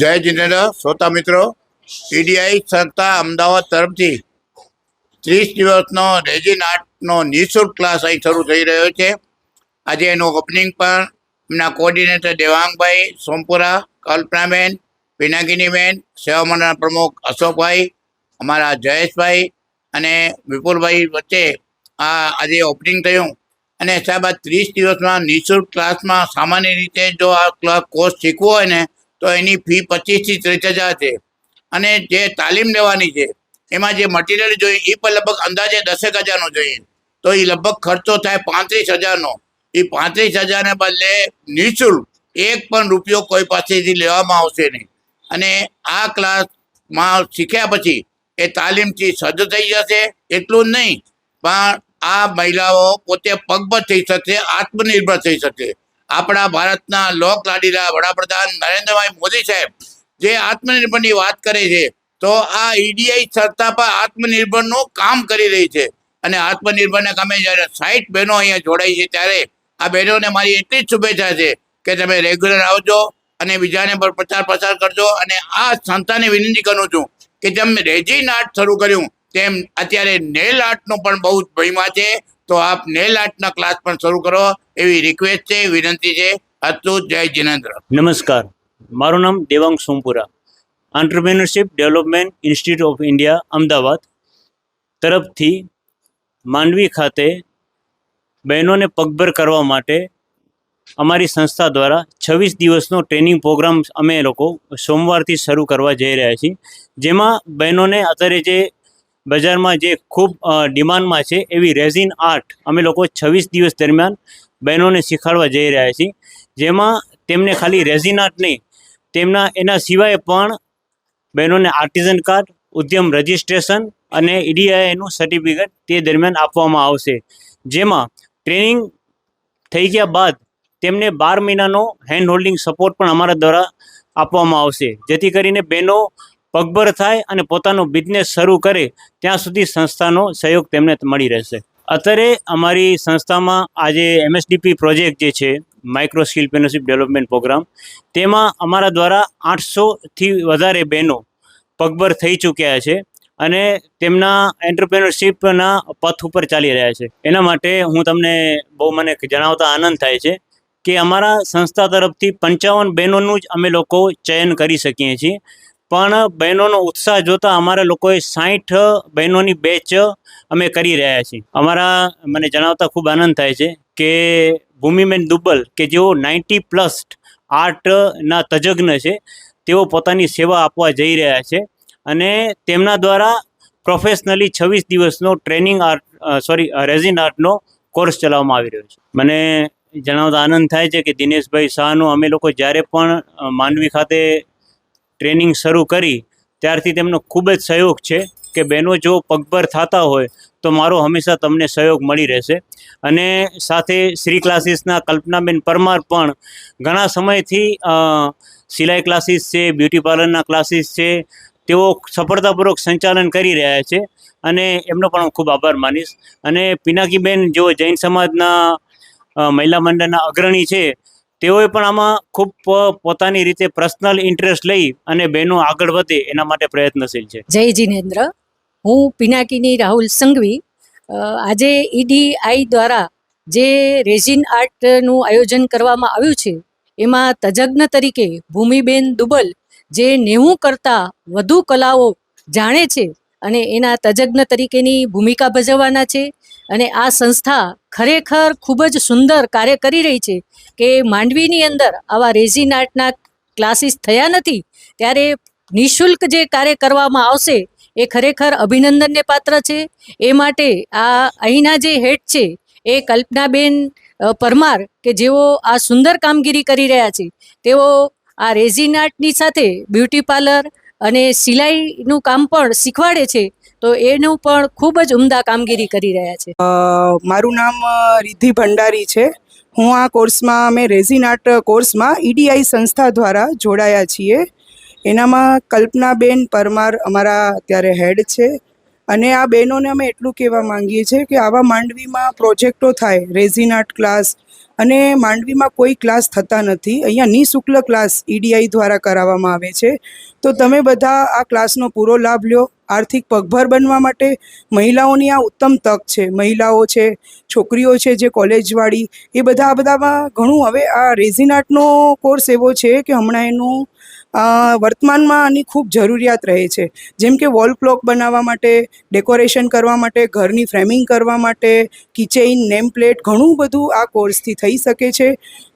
જય જિનેન્દ્ર શ્રોતા મિત્રો, ઈડીઆઈ સંસ્થા અમદાવાદ તરફથી 30 દિવસનો રેઝિન આર્ટનો નિઃશુલ્ક ક્લાસ અહીં શરૂ થઈ રહ્યો છે. આજે એનું ઓપનિંગ પણ એમના કોઓર્ડિનેટર દેવાંગભાઈ સોમપુરા, કલ્પનાબેન, પિનાકિનીબેન, સેવા મંડળના પ્રમુખ અશોકભાઈ, અમારા જયેશભાઈ અને વિપુલભાઈ વચ્ચે આજે ઓપનિંગ થયું. અને સાહેબ, આ 30 દિવસમાં નિઃશુલ્ક ક્લાસમાં સામાન્ય રીતે જો આ કોર્સ શીખવો હોય ને તો એની ફી 25,000 થી 30,000 છે. અને જે તાલીમ લેવાની છે એમાં જે મટીરિયલ જોઈએ એ પણ લગભગ અંદાજે 10,000નો જોઈએ, તો એ લગભગ ખર્ચો થાય 35,000નો. એ 35,000ને બદલે નિઃશુલ્ક એક પણ રૂપિયો કોઈ પાસેથી લેવામાં આવશે નહીં. અને આ ક્લાસમાં શીખ્યા પછી એ તાલીમથી સજ્જ થઈ જશે. એટલું જ નહીં, પણ આ મહિલાઓ પોતે પગભર થઈ શકશે, આત્મનિર્ભર થઈ શકશે. આપણા ભારતના લોકલાડીલા વડાપ્રધાન નરેન્દ્રભાઈ મોદી સાહેબ જે આત્મનિર્ભરની વાત કરે છે, તો આ ઈડીઆઈ સંસ્થા પર આત્મનિર્ભરનું કામ કરી રહી છે. અને આત્મનિર્ભરના કામે જ્યારે 60 બહેનો અહીંયા જોડાઈ છે, ત્યારે આ બહેનોને મારી એટલી જ શુભેચ્છા છે કે તમે રેગ્યુલર આવજો અને બીજાને પણ પ્રચાર કરજો. અને આ સંસ્થાને વિનંતી કરું છું કે જેમ રેઝિન આર્ટ શરૂ કર્યું તેમ અત્યારે નેલ આર્ટનો પણ બહુ જ મહિમા છે, તો આપ નેલ આર્ટના ક્લાસ પણ શરૂ કરો એવી રિક્વેસ્ટ છે, વિનંતી છે. અસ્તુ. જય જિનેન્દ્ર. નમસ્કાર, મારું નામ Devang Sompura, entrepreneurship development institute of India Ahmedabad તરફથી માંડવી ખાતે બહેનોને પગભર કરવા માટે અમારી સંસ્થા દ્વારા 26 દિવસનો ટ્રેનિંગ પ્રોગ્રામ અમે લોકો સોમવારથી શરૂ કરવા જઈ રહ્યા છીએ. જેમાં બહેનોને અત્યારે જે બજારમાં જે ખૂબ ડિમાન્ડમાં છે એવી રેઝિન આર્ટ અમે લોકો 26 દિવસ દરમિયાન બહેનોને શીખવાડવા જઈ રહ્યા છીએ. જેમાં તેમને ખાલી રેઝિન આર્ટ નહીં, એના સિવાય પણ બહેનોને આર્ટિઝન કાર્ડ, ઉદ્યમ રજિસ્ટ્રેશન અને ઈડીઆઈનું સર્ટિફિકેટ તે દરમિયાન આપવામાં આવશે. જેમાં ટ્રેનિંગ થઈ ગયા બાદ તેમને 12 મહિનાનો હેન્ડ હોલ્ડિંગ સપોર્ટ પણ અમારા દ્વારા આપવામાં આવશે, જેથી કરીને બહેનો પગભર થાય અને પોતાનો બિઝનેસ શરૂ કરે ત્યાં સુધી સંસ્થાનો સહયોગ તેમને મળી રહેશે. અત્યારે અમારી સંસ્થામાં આજે MSDP પ્રોજેક્ટ જે છે, micro skill entrepreneurship development program, તેમાં અમારા દ્વારા 800થી વધારે બહેનો પગભર થઈ ચૂક્યા છે અને તેમના એન્ટરપ્રેન્યોરશિપના પથ ઉપર ચાલી રહ્યા છે. એના માટે હું તમને મને જણાવતા આનંદ થાય છે કે અમારા સંસ્થા તરફથી 55 બહેનોનું જ અમે લોકો ચયન કરી શકીએ છીએ, પણ બહેનોનો ઉત્સાહ જોતાં અમારા લોકોએ 60 બહેનોની બેચ અમે કરી રહ્યા છીએ. મને જણાવતા ખૂબ આનંદ થાય છે કે ભૂમિબેન દુબ્બલ કે જેઓ 90+ આર્ટના તજજ્ઞ છે, તેઓ પોતાની સેવા આપવા જઈ રહ્યા છે અને તેમના દ્વારા પ્રોફેશનલી 26 દિવસનો રેઝિન આર્ટનો કોર્સ ચલાવવામાં આવી રહ્યો છે. મને જણાવતા આનંદ થાય છે કે દિનેશભાઈ શાહનો અમે લોકો જ્યારે પણ માંડવી ખાતે ટ્રેનિંગ શરૂ કરી ત્યારથી તેમનો ખૂબ જ સહયોગ છે કે બહેનો જો પગભર થતા હોય તો મારો હંમેશા તમને સહયોગ મળી રહેશે. અને સાથે શ્રી ક્લાસીસના કલ્પનાબેન પરમાર પણ ઘણા સમયથી સિલાઈ ક્લાસીસ છે, બ્યુટી પાર્લરના ક્લાસીસ છે, તેઓ સફળતાપૂર્વક સંચાલન કરી રહ્યા છે અને એમનો પણ હું ખૂબ આભાર માનીશ. અને પિનાકીબેન જેઓ જૈન સમાજના મહિલા મંડળના અગ્રણી છે, તેઓએ પણ આમાં ખૂબ પોતાની રીતે પર્સનલ ઇન્ટરેસ્ટ લઈ અને બહેનો આગળ વધે એના માટે પ્રયત્નશીલ છે. જય જિનેન્દ્ર. હું પિનાકીની રાહુલ સંઘવી. આજે ઈડીઆઈ દ્વારા જે રેઝિન આર્ટનું આયોજન કરવામાં આવ્યું છે, એમાં તજજ્ઞ તરીકે ભૂમિબેન દુબલ જે 90 કરતાં વધુ કલાઓ જાણે છે અને એના તજજ્ઞ તરીકેની ભૂમિકા ભજવવાના છે. અને આ સંસ્થા ખરેખર ખૂબ જ સુંદર કાર્ય કરી રહી છે કે માંડવીની અંદર આવા રેઝિન આર્ટના ક્લાસીસ થયા નથી, ત્યારે નિઃશુલ્ક જે કાર્ય કરવામાં આવશે એ ખરેખર અભિનંદનને પાત્ર છે. એ માટે અહીંના જે હેડ છે એ કલ્પનાબેન પરમાર કે જેઓ આ સુંદર કામગીરી કરી રહ્યા છે, તેઓ આ રેઝિન આર્ટની સાથે બ્યુટી પાર્લર અને સિલાઈનું કામ પણ શીખવાડે છે, તો એનું પણ ખૂબ જ ઉમદા કામગીરી કરી રહ્યા છે. મારું નામ રિદ્ધિ ભંડારી છે. હું આ કોર્સમાં અમે રેઝિન આર્ટ કોર્સમાં ઈડીઆઈ સંસ્થા દ્વારા જોડાયા છીએ. એનામાં કલ્પનાબેન પરમાર અમારા અત્યારે હેડ છે. અને આ બહેનોને અમે એટલું કહેવા માંગીએ છીએ કે આવા માંડવીમાં પ્રોજેક્ટો થાય, રેઝિન આર્ટ ક્લાસ અને માંડવીમાં કોઈ ક્લાસ થતા નથી. અહીંયા નિઃશુલ્ક ક્લાસ EDI દ્વારા કરાવવામાં આવે છે. તો તમે બધા આ ક્લાસનો પૂરો લાભ લ્યો. આર્થિક પગભર બનવા માટે મહિલાઓની આ ઉત્તમ તક છે. મહિલાઓ છે, છોકરીઓ છે જે કોલેજવાળી, એ બધામાં ઘણું હવે આ રેઝિન આર્ટનો કોર્સ એવો છે કે હમણાં એનું વર્તમાનમાં આની ખૂબ જરૂરિયાત રહે છે. જેમ કે વોલ ક્લોક બનાવવા માટે, ડેકોરેશન કરવા માટે, ઘરની ફ્રેમિંગ કરવા માટે, કિચેઇન, નેમ પ્લેટ, ઘણું બધું આ કોર્સથી થઈ શકે છે.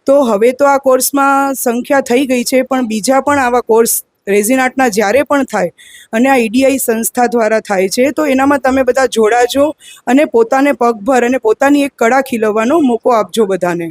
તો હવે તો આ કોર્સમાં સંખ્યા થઈ ગઈ છે, પણ બીજા પણ આવા કોર્સ રેઝિન આર્ટના જ્યારે પણ થાય અને આ EDI સંસ્થા દ્વારા થાય છે, તો એનામાં તમે બધા જોડાજો અને પોતાને પગભર અને પોતાની એક કળા ખીલવવાનો મોકો આપજો બધાને.